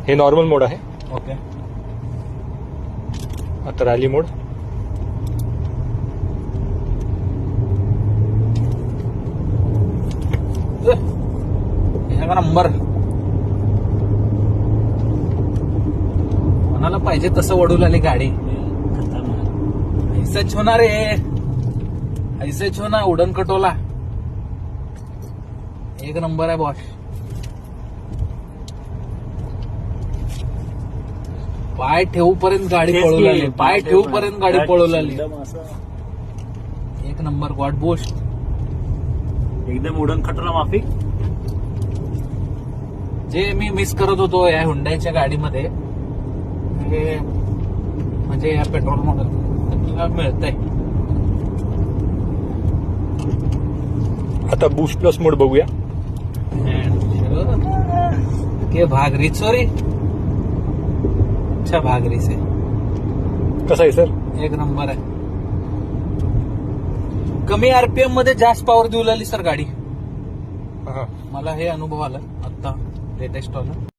हे नॉर्मल मोड आहे. ओके. आता रॅली मोड. नंबर कोणाला पाहिजे तसं वडूल आली गाडी. ऐसच होणार आहे, ऐसच होणार. उडन कटोला एक नंबर आहे बॉस. पाय ठेवूपर्यंत गाडी पळू लागली, पाय ठेवूपर्यंत गाडी पळू लागली. एक नंबर गॉड बूस्ट. एकदम उडन खटोला माफिक. जे मी मिस करत होतो या हुंडाईच्या गाडीमध्ये, हे म्हणजे या पेट्रोल मॉडेल मिळतंय. आता बूस्ट प्लस मोड बघूया. के भागरी सॉरी, अच्छा भागरी से कसं आहे सर? एक नंबर आहे. कमी आरपीएम मध्ये जास्त पॉवर देऊ लागली सर गाडी. हा. मला हे अनुभव आला आता लेटेस्ट वाला.